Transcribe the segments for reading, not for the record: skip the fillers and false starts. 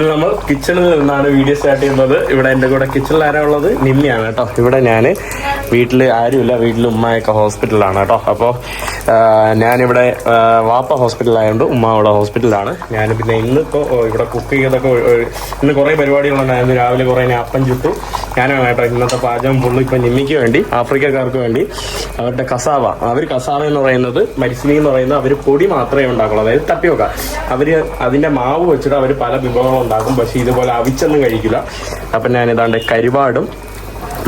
നമ്മൾ കിച്ചണിൽ നിന്നാണ് വീഡിയോ സ്റ്റാർട്ട് ചെയ്യുന്നത്. ഇവിടെ എൻ്റെ കൂടെ കിച്ചണിൽ ആരാ ഉള്ളത്? നിമ്മിയാണ് കേട്ടോ. ഇവിടെ ഞാൻ വീട്ടിൽ ആരുമില്ല, വീട്ടിൽ ഉമ്മയൊക്കെ ഹോസ്പിറ്റലാണ് കേട്ടോ. അപ്പോൾ ഞാനിവിടെ വാപ്പ ഹോസ്പിറ്റലായതുകൊണ്ട് ഉമ്മ അവിടെ ഹോസ്പിറ്റലാണ്. ഞാൻ പിന്നെ ഇന്നിപ്പോൾ ഇവിടെ കുക്ക് ചെയ്തൊക്കെ ഇന്ന് കുറേ പരിപാടികളുണ്ടായിരുന്നു. രാവിലെ കുറേ അപ്പം ചുട്ടു. ഞാനാണ് കേട്ടോ ഇന്നത്തെ പാചകം ഫുള്ള്. ഇപ്പം നിമ്മിക്ക് വേണ്ടി, ആഫ്രിക്കക്കാർക്ക് വേണ്ടി അവരുടെ കസാവ, അവർ കസാവ എന്ന് പറയുന്നത് മരിച്ചിനി എന്ന് പറയുന്നത് അവർ പൊടി മാത്രമേ ഉണ്ടാക്കുള്ളൂ, അതായത് തപ്പിയൊക്കെ. അവർ അതിൻ്റെ മാവ് വെച്ചിട്ട് അവർ പല വിഭവങ്ങളും ഉണ്ടാക്കും. പക്ഷെ ഇതുപോലെ അവിച്ചൊന്നും കഴിക്കില്ല. അപ്പം ഞാനിതാണ്ട് കരുവാടും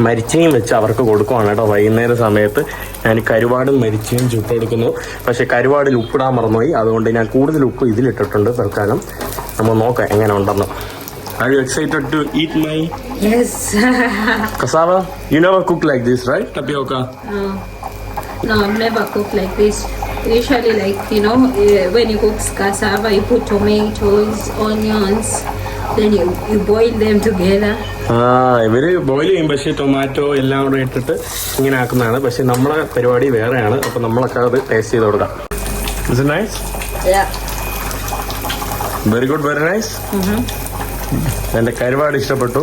മരിച്ചയും വെച്ച് അവർക്ക് കൊടുക്കുവാണ് കേട്ടോ. വൈകുന്നേര സമയത്ത് ഞാൻ കരുവാടും മരിച്ചയും ചുട്ടെടുക്കുന്നു. പക്ഷെ കരുവാടിൽ ഉപ്പിടാൻ മറന്നുപോയി, അതുകൊണ്ട് ഞാൻ കൂടുതൽ ഉപ്പ് ഇതിലിട്ടിട്ടുണ്ട് തൽക്കാലം. നമ്മൾ നോക്കാം എങ്ങനെ ഉണ്ടെന്ന്. Are you excited to eat my cassava? You never cook like this, right? Tapioca? No, I've never cooked like this. Usually, when you cook cassava, you put tomatoes, onions, then you boil them together. ഇവര് boil ചെയ്യും, പക്ഷേ tomato എല്ലാം കൂടെ ഇട്ടിട്ട് ഇങ്ങനെ ആക്കുന്നതാണ്. പക്ഷെ നമ്മളെ പരിപാടി വേറെയാണ്. അപ്പൊ നമ്മളൊക്കെ അത് ടേസ്റ്റ് ചെയ്ത് കൊടുക്കാം. Is it nice? Yeah. Very good, very nice. എൻ്റെ കരുവാട് ഇഷ്ടപ്പെട്ടു.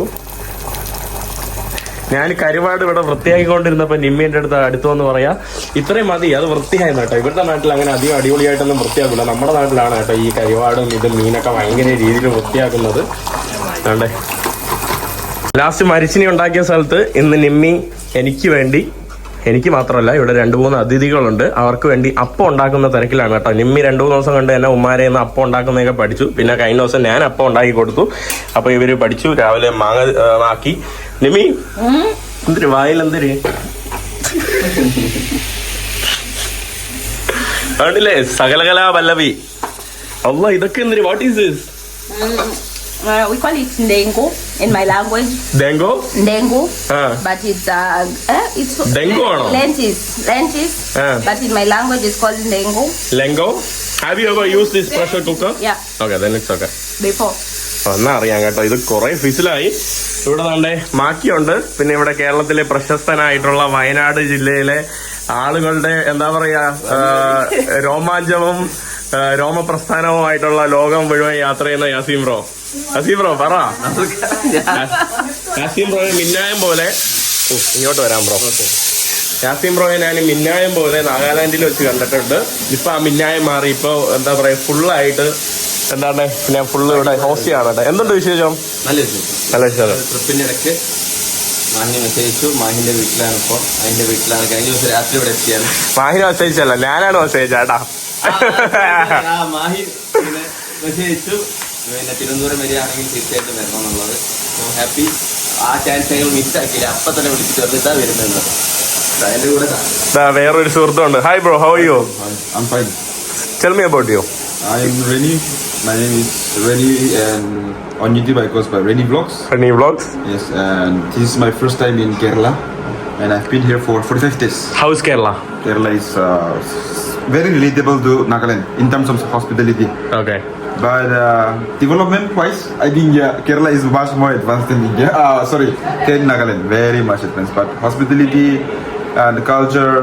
ഞാൻ കരുവാട് ഇവിടെ വൃത്തിയാക്കിക്കൊണ്ടിരുന്നപ്പോൾ നിമ്മി എൻ്റെ അടുത്ത് വന്ന് പറയാ ഇത്രയും മതി, അത് വൃത്തിയായിരുന്നു കേട്ടോ. ഇവരുടെ നാട്ടിൽ അങ്ങനെ അധികം അടിപൊളിയായിട്ടൊന്നും വൃത്തിയാക്കില്ല. നമ്മുടെ നാട്ടിലാണ് കേട്ടോ ഈ കരുവാടും ഇതും മീനൊക്കെ ഭയങ്കര രീതിയിൽ വൃത്തിയാക്കുന്നത്. വേണ്ടേ, ലാസ്റ്റ് മരിച്ചിനി ഉണ്ടാക്കിയ സ്ഥലത്ത് ഇന്ന് നിമ്മി എനിക്ക് മാത്രമല്ല, ഇവിടെ 2-3 അതിഥികളുണ്ട്. അവർക്ക് വേണ്ടി അപ്പം ഉണ്ടാക്കുന്ന തിരക്കിലാണ് കേട്ടോ. നിമ്മി 2-3 ദിവസം കൊണ്ട് എന്നെ ഉമ്മാരെ നിന്ന് അപ്പം ഉണ്ടാക്കുന്നതൊക്കെ പഠിച്ചു. പിന്നെ കഴിഞ്ഞ ദിവസം ഞാൻ അപ്പം ഉണ്ടാക്കി കൊടുത്തു. അപ്പൊ ഇവര് പഠിച്ചു. രാവിലെ മാങ്ങ ആക്കി. നിമ്മി എന്തിരി വായിലെന്തിരി കണ്ടില്ലേ, സകലകലാ പല്ലവി. അല്ല, ഇതൊക്കെ എന്തിരി? What is this? We call it ndengo in my language. Dengo? Ndengo. But it's Dengo or no? Lentils. But in my language it's called ndengo. Lengo? Have you ever used this pressure cooker? Yeah. Okay, then it's okay. Before. എന്നാ അറിയാം കേട്ടോ. ഇത് കുറെ ഫിസിലായി. ഇവിടെ തന്നെ മാക്കിയുണ്ട്. പിന്നെ ഇവിടെ കേരളത്തിലെ പ്രശസ്തനായിട്ടുള്ള വയനാട് ജില്ലയിലെ ആളുകളുടെ എന്താ പറയാ രോമാഞ്ചവും രോമപ്രസ്ഥാനവുമായിട്ടുള്ള ലോകം മുഴുവൻ യാത്ര ചെയ്യുന്ന യാസീം ബ്രോ പറ. യാസീം ബ്രോയെ മിന്നായം പോലെ ഇങ്ങോട്ട് വരാം ബ്രോ. യാസീം ബ്രോയെ ഞാൻ മിന്നായം പോലെ നാഗാലാൻഡിൽ വെച്ച് കണ്ടിട്ടുണ്ട്. ഇപ്പൊ ആ മിന്നായം മാറി ഇപ്പൊ എന്താ പറയാ ഫുള്ളായിട്ട് എന്താണ് ഞാൻ ഫുള്ള് ഇവിടെ ഹോസ്റ്റ് ചെയ്യാറുണ്ട്. എന്തുണ്ട് വിശേഷം? നല്ല വിശേഷം. ട്രിപ്പിന്റെ ഇടയ്ക്ക് മാഹിനെ മെസ്സേജിച്ചു. മാഹിന്റെ വീട്ടിലാണ് ഇപ്പോൾ. അതിന്റെ വീട്ടിലാണ് കഴിഞ്ഞ ദിവസം രാത്രി ഇവിടെ എത്തിയാണ്. മാഹിനെ മെസ്സേജിച്ചല്ല, ഞാനാണ് മെസ്സേജ് ചേട്ടാ. മാഹി മെസ്സേജിച്ചു. പിന്നെ തിരുവനന്തപുരം വരികയാണെങ്കിൽ തീർച്ചയായിട്ടും വരണം എന്നുള്ളത്. ഹാപ്പി. ആ ചാൻസ് ഞങ്ങൾ മിസ്സാക്കിയില്ല. അപ്പൊ തന്നെ വിളിച്ച് ചേർത്തിട്ടാ വരുന്നത്. അതിന്റെ കൂടെ വേറൊരു സുഹൃത്തുണ്ട്. Hi bro, how are you? I'm fine. Tell me about you. I'm Reni. My name is Reni, and on YouTube I goes by Reni Vlogs. Reni Vlogs. Yes, and this is my first time in Kerala, and I've been here for 45 days. How is Kerala? Kerala is very relatable to Nagaland in terms of hospitality. Okay. But development-wise, I think Kerala is much more advanced than India. Than Nagaland, very much advanced. But hospitality and culture,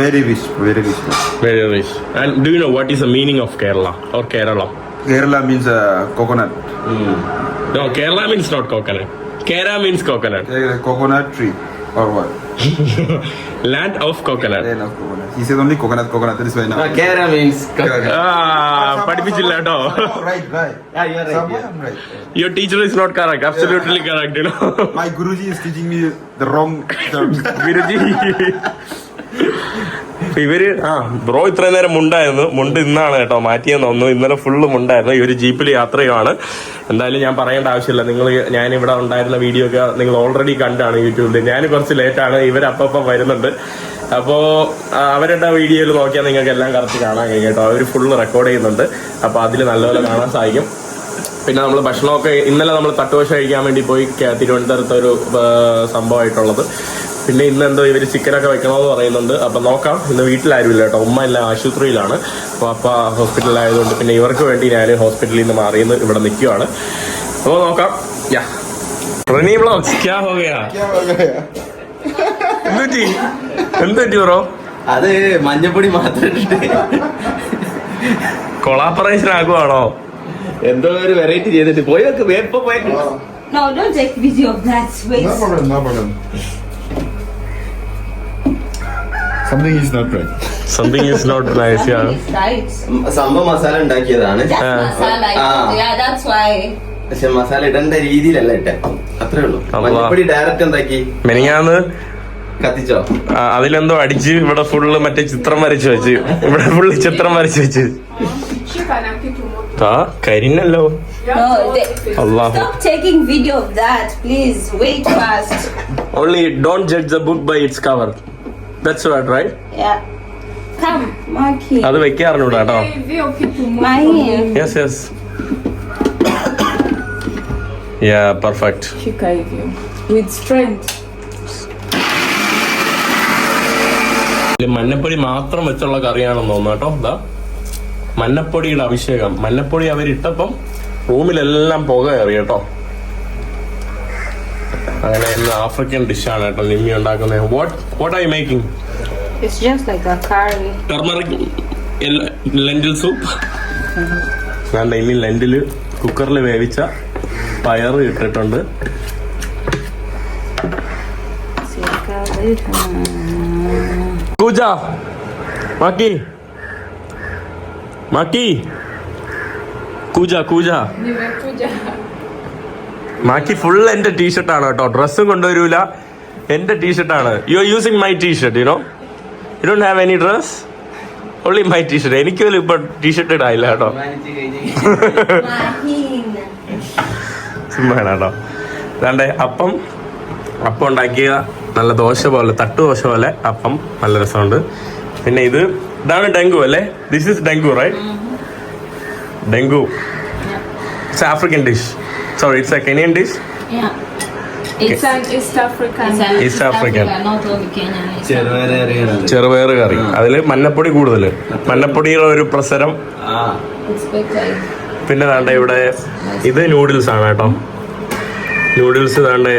very rich, very rich. Very rich. And do you know what is the meaning of Kerala or Kerala? Kerala means coconut. No, Kerala means not coconut. Kera means coconut. Coconut tree or what? Land of coconut. Land of coconut. He said only coconut. That is why now. Kera means പഠിപ്പിച്ചില്ല കേട്ടോ. Right. Yeah, you are right. Somewhere I'm right. Your teacher is not correct. Absolutely correct, you know. My Guruji is teaching me the wrong terms. Guruji ഇവര് bro ഇത്രയും നേരം മുണ്ട് ഇന്നാണ് കേട്ടോ മാറ്റിയെന്ന് തോന്നുന്നു. ഇന്നലെ full മുണ്ടായിരുന്നു. ഈ ഒരു ജീപ്പിൽ യാത്ര ചെയ്യുവാണ്. എന്തായാലും ഞാൻ പറയേണ്ട ആവശ്യമില്ല. ഞാനിവിടെ ഉണ്ടായിരുന്ന വീഡിയോ ഒക്കെ നിങ്ങൾ ഓൾറെഡി കണ്ടാണ് യൂട്യൂബിൽ. ഞാൻ കുറച്ച് ലേറ്റാണ്. ഇവരപ്പം വരുന്നുണ്ട്. അപ്പോൾ അവരുടെ വീഡിയോയിൽ നോക്കിയാൽ നിങ്ങൾക്ക് എല്ലാം കറക്റ്റ് കാണാൻ കഴിയും കേട്ടോ. അവർ ഫുള്ള് റെക്കോർഡ് ചെയ്യുന്നുണ്ട്. അപ്പോൾ അതിൽ നല്ലപോലെ കാണാൻ സാധിക്കും. പിന്നെ നമ്മൾ ഭക്ഷണമൊക്കെ ഇന്നലെ നമ്മൾ തട്ടുദോശ കഴിക്കാൻ വേണ്ടി പോയി തിരുവനന്തപുരത്ത് ഒരു സംഭവമായിട്ടുള്ളത്. പിന്നെ ഇന്ന് എന്തോ ഇവർ ചിക്കനൊക്കെ വെക്കണമെന്ന് പറയുന്നുണ്ട്. അപ്പം നോക്കാം. ഇന്ന് വീട്ടിലാരുമില്ല കേട്ടോ. ഉമ്മ എല്ലാം ആശുപത്രിയിലാണ്. അപ്പോൾ അപ്പ ഹോസ്പിറ്റലിലായതുകൊണ്ട് പിന്നെ ഇവർക്ക് വേണ്ടി ഞാൻ ഹോസ്പിറ്റലിൽ നിന്ന് മാറിയെന്ന് ഇവിടെ നിൽക്കുവാണ്. അപ്പോൾ നോക്കാം. റെനി വ്ലോഗ്സ് ക്യാ ഹോ ഗയാ? എന്തുപറ്റി ബ്രോ? അത് മഞ്ഞപ്പൊടി മാത്രം കൊളാബറേഷൻ ആകുവാണോ? എന്തോ ഒരു വെറൈറ്റി ചെയ്തിട്ട് പോയി നോക്ക് വേപ്പ പോയിട്ട്. No, don't take video of that. Wait. No problem, no problem. Something is not right. Something is not nice, yeah. It's right. സംഭവം മസാല ഉണ്ടാക്കിയതാണ്. That's masala. Yeah, that's why. പക്ഷെ മസാല ഇടേണ്ട രീതിയിലല്ല ഇട്ടേ, അത്രേ ഉള്ളൂ. അള്ളാ. മഞ്ഞപ്പൊടി ഡയറക്റ്റ് എന്താക്കി മെനിങ്ങാന്ന് കത്തിച്ചോ? അതിലെന്തോ അടിച്ച് ഇവിടെ ഫുള്ള് മറ്റേ ചിത്രം വരച്ച് വെച്ച്, ഇവിടെ ഫുള്ള് ചിത്രം വരച്ച് വെച്ച്. ആ കരിനല്ലോ. No, Allah. stop taking video of that, please. Wait fast. Only don't judge the book by its cover. That's what, right? Yeah. Come, Maki. അത് വെക്കാറുണ്ട് കേട്ടോ. Mahi. Yes, yes. Yeah, perfect. Shika hivyo with strength. മഞ്ഞപ്പൊടി മാത്രം വെച്ചുള്ള കറിയാണെന്ന് തോന്നുന്നു കേട്ടോ. ഇതാ മഞ്ഞപ്പൊടിയുടെ അഭിഷേകം. മഞ്ഞപ്പൊടി അവരിട്ടപ്പം റൂമിലെല്ലാം പുക കയറി കേട്ടോ. അങ്ങനെ ഇന്ന് ആഫ്രിക്കൻ ഡിഷാണ് കേട്ടോ നിമ്മി ഉണ്ടാക്കുന്നത്. What are you making? It's just like a curry. Turmeric lentil soup. ഞാൻ ഇനി ലെന്റില് കുക്കറിൽ വേവിച്ച പയറ് ഇട്ടിട്ടുണ്ട്. കൂജ മാക്കി മാക്കി കൂജ കൂജ മാക്കി ഫുൾ എന്റെ ടീഷർട്ടാണ് കേട്ടോ. ഡ്രസ്സും കൊണ്ടുവരൂല, എന്റെ ടീഷർട്ടാണ്. You are using my T-shirt, you know. You don't have any dress, only my T-shirt. എനിക്ക് പോലും ഇപ്പൊ ടീഷർട്ട് ഇടാനില്ല കേട്ടോ. ചുമ്മാണ് കേട്ടോ. അതാണ്ട് അപ്പം ഉണ്ടാക്കിയ നല്ല ദോശ പോലെ, തട്ട് ദോശ പോലെ അപ്പം, നല്ല രസമുണ്ട്. പിന്നെ ഇതാണ് ഡെങ്കു അല്ലേ? This is dengu, right? Dengu it's African dish. Sorry, it's a Kenyan dish. Yeah. It's an East African. It's an East African. not only Kenyan. ചെറുപയറ് കറിയാണ്. ചെറുപയറ് കറി. അതിൽ മഞ്ഞപ്പൊടി കൂടുതൽ, മഞ്ഞപ്പൊടിയുടെ ഒരു പ്രസരം. It's better. പിന്നെ ദാണ്ട ഇവിടെ ഇത് നൂഡിൽസ് ആണ് കേട്ടോ. നൂഡിൽസ് ദാണ്ട്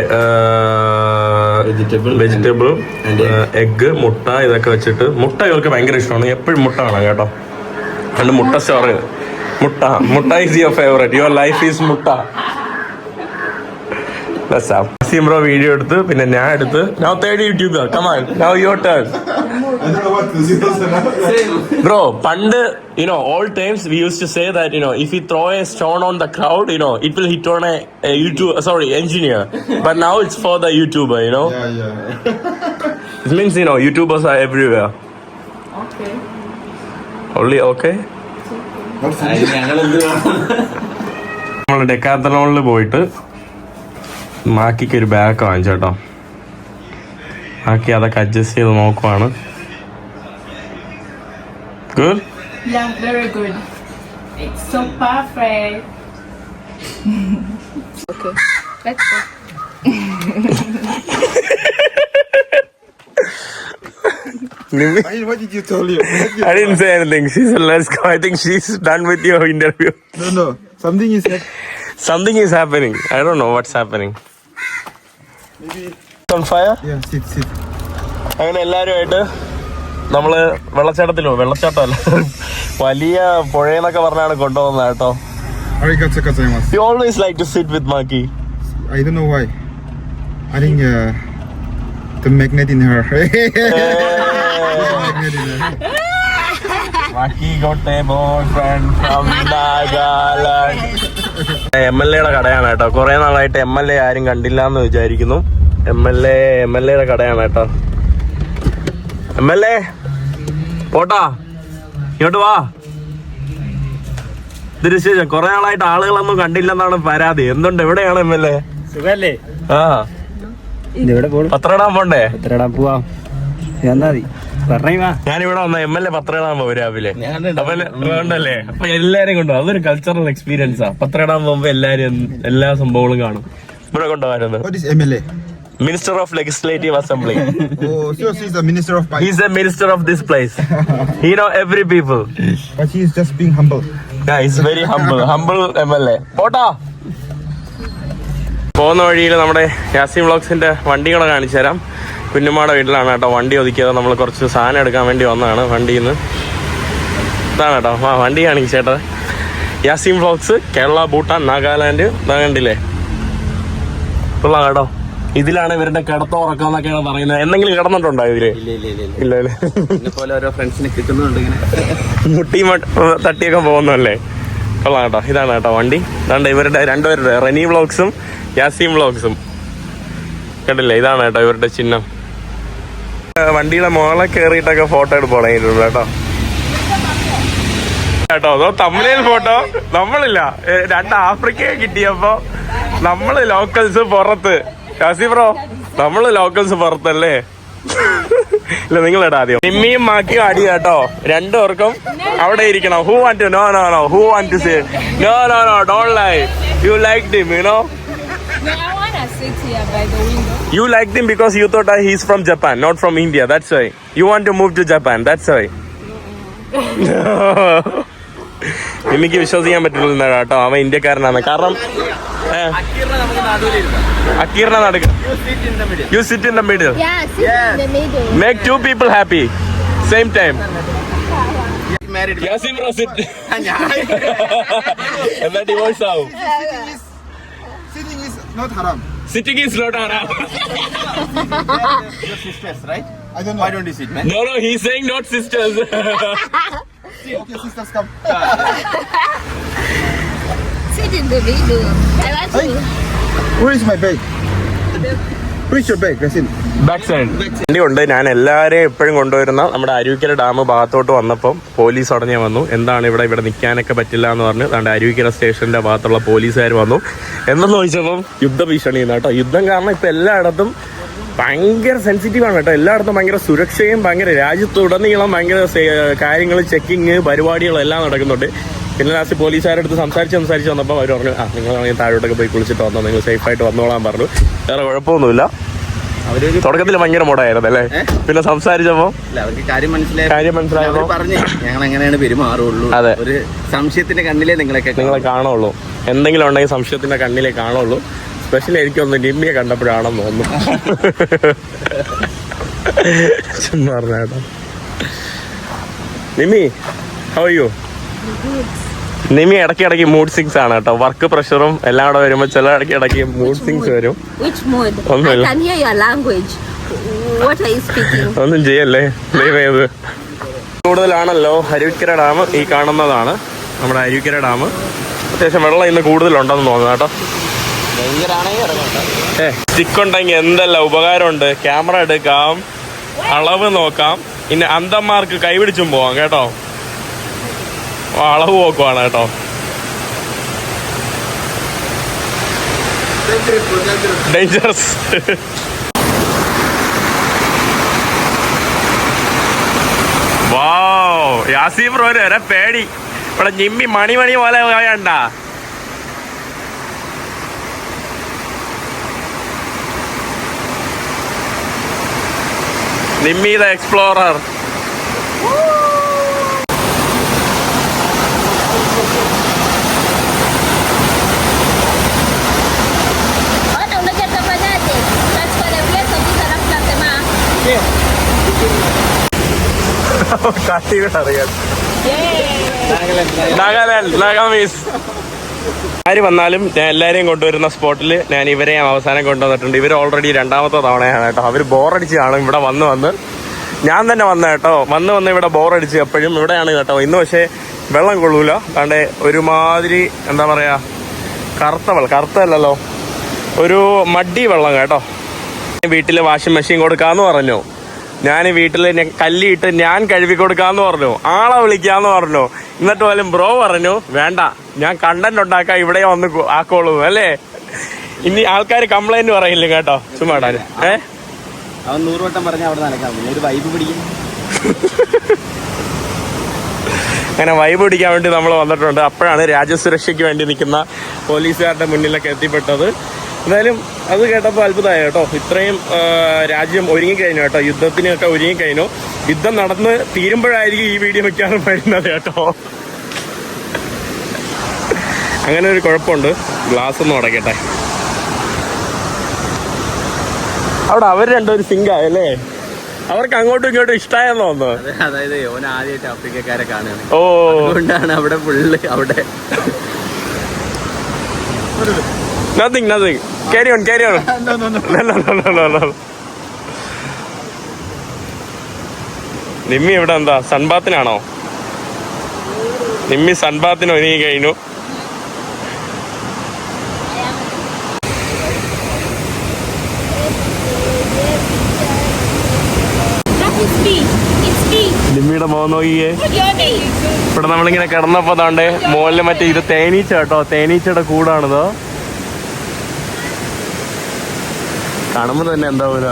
വെജിറ്റബിൾ, എഗ്ഗ്, മുട്ട, ഇതൊക്കെ വെച്ചിട്ട്. മുട്ട ഇവർക്ക് ഭയങ്കര ഇഷ്ടമാണ്, എപ്പോഴും മുട്ട വേണം കേട്ടോ. അതുകൊണ്ട് മുട്ട സ്റ്റോറ്. മുട്ട is your favourite. Your life is മുട്ട. അസീം ബ്രോ വീഡിയോ എടുത്ത്, പിന്നെ ഞാൻ എടുത്ത്. Now third YouTuber, come on, now your turn. I don't know what to say. Bro, pand, old times we used to say that, if you throw a stone on the crowd, it will hit on a engineer. But now it's for the YouTuber, Yeah. It means, YouTubers are everywhere. Okay. Only okay? ഞങ്ങളെന്ത് നമ്മൾ ഡെക്കാത്തലോണിൽ പോയിട്ട് മാക്കിക്ക് ഒരു bag വാങ്ങിച്ചേട്ടോ. മാക്കി അതൊക്കെ adjust ചെയ്ത് നോക്കുവാണ്. Good? Yeah, very good. It's so perfect. Okay, let's go. What did you tell you? I didn't say anything. She said, let's go. I think she's done with your interview. No. Something is like Something is happening. I don't know what's happening. maybe. On fire? Yeah, sit. അങ്ങനെ എല്ലാവരുമായിട്ട് നമ്മള് വെള്ളച്ചാട്ടമല്ല, വലിയ പുഴയെന്നൊക്കെ പറഞ്ഞാണ് കൊണ്ടുപോകുന്നത് കേട്ടോ. Arigatou gozaimasu. You always like to sit with Maki. I don't know why. I think the magnet in her. Magnet in her. Maki got a boyfriend from Nagaland. MLA കടയാണ് കേട്ടോ. കുറെ നാളായിട്ട് MLA ആരും കണ്ടില്ല എന്ന് വിചാരിക്കുന്നു. MLA കടയാണ് കേട്ടോ. MLA പോട്ടാ, ഇങ്ങോട്ട് വാ. ഇതിന് ശേഷം കുറെ നാളായിട്ട് ആളുകളൊന്നും കണ്ടില്ലെന്നാണ് പരാതി. എന്തുണ്ട്, എവിടെയാണ് MLA? സുഖല്ലേ? ആ, ഇതെവിടെ പോണു? പത്രം ഇടാൻ പോണ്ടേ? എത്രടാ പോവാം? എന്നാ മതി പറഞ്ഞാ. ഞാനിവിടെ വന്ന MLA പത്രം ഇടാൻ പോകും രാവിലെ. അപ്പൊ വേണ്ടല്ലേ? അപ്പൊ എല്ലാരും കൊണ്ടുപോകും. അതൊരു കൾച്ചറൽ എക്സ്പീരിയൻസാ. പത്രം ഇടാൻ പോകുമ്പോ എല്ലാരും എല്ലാ സംഭവങ്ങളും കാണും. ഇവിടെ കൊണ്ടുപോകാറുണ്ട്. What is MLA? Minister of Legislative Assembly. Oh, so she's the minister of He's the minister of this place. He know every people. But she is just being humble. Yeah, he's very humble MLA. പോട്ടാ. പോകുന്ന വഴിയിൽ നമ്മുടെ യാസീം വ്ളോഗ്സിന്റെ വണ്ടികളെ കാണിച്ചു തരാം. കുഞ്ഞുമ്മയുടെ വീട്ടിലാണ് കേട്ടോ വണ്ടി ഒതുക്കിയത്. നമ്മൾ കുറച്ച് സാധനം എടുക്കാൻ വേണ്ടി വന്നതാണ് വണ്ടിയിൽ നിന്ന്. ഇതാണ് കേട്ടോ. വണ്ടി കാണിച്ചേട്ടാ. യാസീം വ്ളോഗ്സ്, കേരള, ഭൂട്ടാൻ, നാഗാലാൻഡ്. കണ്ടില്ലേ കൊള്ളാം കേട്ടോ. ഇതിലാണ് ഇവരുടെ കിടത്തം ഉറക്കം എന്നൊക്കെയാണ് പറയുന്നത്. എന്തെങ്കിലും കിടന്നിട്ടുണ്ടോ ഇതില്? ഇല്ല ഇല്ല. പോലെ ഓരോ ഫ്രണ്ട്സിനെ കിട്ടുന്നുണ്ട് ഇങ്ങനെ മുട്ടി തട്ടിയൊക്കെ പോകുന്നല്ലേ. കൊള്ളാം കേട്ടോ. ഇതാണ് കേട്ടോ വണ്ടി. ഇതാണ്ട് ഇവരുടെ രണ്ടുപേരുടെ റെനി വ്ളോഗ്സും യാസീം വ്ളോഗ്സും കണ്ടില്ലേ. ഇതാണ് കേട്ടോ ഇവരുടെ ചിഹ്നം. വണ്ടിയുടെ മുകളെ കയറിയിട്ടൊക്കെ ഫോട്ടോ എടുപ്പുണ്ട് കേട്ടോ. കേട്ടോ അതോ തമിഴിൽ ഫോട്ടോ നമ്മളില്ല. 2 ആഫ്രിക്കയെ കിട്ടിയപ്പോ നമ്മള് ലോക്കൽസ് പുറത്ത്. യാസി ബ്രോ നമ്മള് ലോക്കൽസ് പുറത്തല്ലേ. ഇല്ല നിങ്ങളിടാ ആദ്യം. നിമ്മിയും മാക്കിയും അടി കേട്ടോ. 2 പേർക്കും അവിടെ ഇരിക്കണം. Who want to know no no who want to say no no no don't lie you like him you know. No, I wanna sit here by the window. You liked him because you thought he's from Japan, not from India. That's why. You want to move to Japan. That's why. എനിക്ക് വിശ്വസിക്കാൻ പറ്റില്ല കേട്ടോ അവൻ ഇന്ത്യക്കാരനാണ്. കാരണം അക്കീറിനെ നടുക്ക്. You sit in the middle. Yeah, sit in the middle. Make 2 people happy. Same time. married. Yasin bro sit. And that divorce out. Sitting is not haram. Sitting is not haram. Your sisters, right? I don't know. Why don't you sit, man? No, he's saying not sisters. Okay, sisters, come. Sit in the middle. I want to. Where is my bag? Where is your bag, Yasin? Back side വണ്ടി ഉണ്ട്. ഞാൻ എല്ലാവരെയും എപ്പോഴും കൊണ്ടുവരുന്ന നമ്മുടെ Aruvikkara dam ഭാഗത്തോട്ട് വന്നപ്പം police ഉടനെ വന്നു. എന്താണ് ഇവിടെ നിൽക്കാനൊക്കെ പറ്റില്ല എന്ന് പറഞ്ഞ് നമ്മുടെ അരുവിക്കര സ്റ്റേഷന്റെ ഭാഗത്തുള്ള പോലീസുകാർ വന്നു. എന്തെന്ന് ചോദിച്ചപ്പം യുദ്ധഭീഷണിയാണ് കേട്ടോ. യുദ്ധം കാരണം ഇപ്പം എല്ലായിടത്തും ഭയങ്കര സെൻസിറ്റീവാണ് കേട്ടോ. എല്ലായിടത്തും ഭയങ്കര സുരക്ഷയും ഭയങ്കര രാജ്യത്തുടനീളം ഭയങ്കര കാര്യങ്ങൾ ചെക്കിങ് പരിപാടികളും എല്ലാം നടക്കുന്നുണ്ട്. പിന്നെ ലാസ്റ്റ് പോലീസുകാരുടെ അടുത്ത് സംസാരിച്ച് വന്നപ്പോൾ അവർ പറഞ്ഞു നിങ്ങൾ താഴോട്ടൊക്കെ പോയി കുളിച്ചിട്ട് വന്നോ, നിങ്ങൾ സേഫായിട്ട് വന്നോളാൻ പറഞ്ഞു. വേറെ കുഴപ്പമൊന്നുമില്ല. തുടക്കത്തിൽ ഭയങ്കര മോഡായിരുന്നു അല്ലേ. പിന്നെ സംസാരിച്ചപ്പോ അവർക്ക് കാര്യം മനസ്സിലായപ്പോ പറഞ്ഞു ഞങ്ങൾ എങ്ങനെയാണ് പെരുമാറുള്ളൂ. അതെ, ഒരു സംശയത്തിന്റെ കണ്ണിലേ നിങ്ങളെ കാണുള്ളൂ. എന്തെങ്കിലും ഉണ്ടെങ്കിൽ സംശയത്തിന്റെ കണ്ണിലേ കാണുള്ളൂ. സ്പെഷ്യലി എനിക്കൊന്ന് നിമ്മിയെ കണ്ടപ്പോഴാണെന്ന് തോന്നുന്നു. ചുമ്മാ പറഞ്ഞേട്ടോ. Nimmi how are you? Nimmi ഇടയ്ക്കിടയ്ക്ക് മൂഡ് സിങ്സ് ആണ് കേട്ടോ. വർക്ക് പ്രഷറും എല്ലാം കൂടെ വരുമ്പോ ചില ഇടയ്ക്ക് മൂഡ് സിങ്സ് വരും. ഒന്നുമില്ല, ഒന്നും ചെയ്യല്ലേ ദൈവം. കൂടുതലാണല്ലോ അരുവിക്കര ഡാം. ഈ കാണുന്നതാണ് നമ്മുടെ അരുവിക്കര ഡാം. അത്യാവശ്യം വെള്ളം ഇന്ന് കൂടുതലുണ്ടെന്ന് തോന്നുന്നു കേട്ടോ. സ്റ്റിക്ക് ഉണ്ടെങ്കിൽ എന്തെല്ലാം ഉപകാരമുണ്ട്. ക്യാമറ എടുക്കാം, അളവ് നോക്കാം, പിന്നെ അന്തന്മാർക്ക് കൈപിടിച്ചും പോവാം കേട്ടോ. അളവ് നോക്കുവാണ് കേട്ടോ. ഡേഞ്ചറസ്. വാവ്, യാസീം ബ്രോ വരെ പേടി. ഇവിടെ ജിമ്മി മണി പോലെ വേണ്ട. Nimmi the explorer. ആര് വന്നാലും ഞാൻ എല്ലാവരെയും കൊണ്ടുവരുന്ന സ്പോട്ടിൽ ഞാൻ ഇവരെയും അവസാനം കൊണ്ടുവന്നിട്ടുണ്ട്. ഇവർ ഓൾറെഡി 2ാമത്തെ തവണയാണ് കേട്ടോ. അവർ ബോറടിച്ചാണ് ഇവിടെ വന്ന് ഞാൻ തന്നെ വന്ന കേട്ടോ. വന്ന് ഇവിടെ ബോറടിച്ച് എപ്പോഴും ഇവിടെയാണ് കേട്ടോ. ഇന്ന് പക്ഷേ വെള്ളം കൊള്ളൂല. അതുകൊണ്ട് ഒരുമാതിരി എന്താ പറയാ, കറുത്തല്ലോ, ഒരു മഡി വെള്ളം കേട്ടോ. വീട്ടിൽ വാഷിംഗ് മെഷീൻ കൊടുക്കാന്ന് പറഞ്ഞു. ഞാൻ വീട്ടിൽ കല്ലിട്ട് ഞാൻ കഴുകി കൊടുക്കാന്ന് പറഞ്ഞു. ആളെ വിളിക്കാന്ന് പറഞ്ഞു. എന്നിട്ട് പോലും ബ്രോ പറഞ്ഞു വേണ്ട, ഞാൻ കണ്ടന്റ് ഉണ്ടാക്കാൻ ഇവിടെ വന്ന് ആക്കോളൂ അല്ലേ. ഇനി ആൾക്കാർ കംപ്ലൈന്റ് പറയില്ല കേട്ടോ. ചുമ്മാടാൻ അവൻ 100 വട്ടം പറഞ്ഞ അവിടെ നടക്കാം. ഒരു വൈബ് പിടിക്കും. അങ്ങനെ വൈബ് പിടിക്കാൻ വേണ്ടി നമ്മൾ വന്നിട്ടുണ്ട്. അപ്പോഴാണ് രാജ്യസുരക്ഷയ്ക്ക് വേണ്ടി നിൽക്കുന്ന പോലീസുകാരുടെ മുന്നിലൊക്കെ എത്തിപ്പെട്ടത്. എന്തായാലും അത് കേട്ടപ്പോൾ അത്ഭുതമായി കേട്ടോ. ഇത്രയും രാജ്യം ഒരുങ്ങിക്കഴിഞ്ഞു കേട്ടോ. യുദ്ധത്തിനൊക്കെ ഒരുങ്ങിക്കഴിഞ്ഞു. യുദ്ധം നടന്ന് തീരുമ്പോഴായിരിക്കും ഈ വീഡിയോ വെക്കാനും വരുന്നത് കേട്ടോ. അങ്ങനെ ഒരു കുഴപ്പമുണ്ട്. ഗ്ലാസ് ഒന്ന് ഉടക്കട്ടെ. അവിടെ അവർ രണ്ടൊരു സിങ്കായല്ലേ. അവർക്ക് അങ്ങോട്ടും ഇങ്ങോട്ടും ഇഷ്ടമായെന്ന് തോന്നുന്നു. അതായത് ഓൻ ആദ്യമായിട്ട് ആഫ്രിക്കക്കാരെ കാണുകയാണ്. ഓ, അതുകൊണ്ടാണ് അവിടെ ഫുള്ള് അവിടെ Nothing. Carry on. No. Nimmi ഇവിടെ എന്താ സൺബാത്തിനാണോ? നിമ്മി സൺബാത്തിന് ഒരുങ്ങി കഴിഞ്ഞു. നിമ്മിയുടെ മോൻ നോക്കിയേ. ഇവിടെ നമ്മളിങ്ങനെ കിടന്നപ്പോ താണ്ടേ മോളില് മറ്റേ ഇത് തേനീച്ച കേട്ടോ, തേനീച്ചയുടെ കൂടാണിതോ. കാണുമ്പോ തന്നെ എന്താവൂല,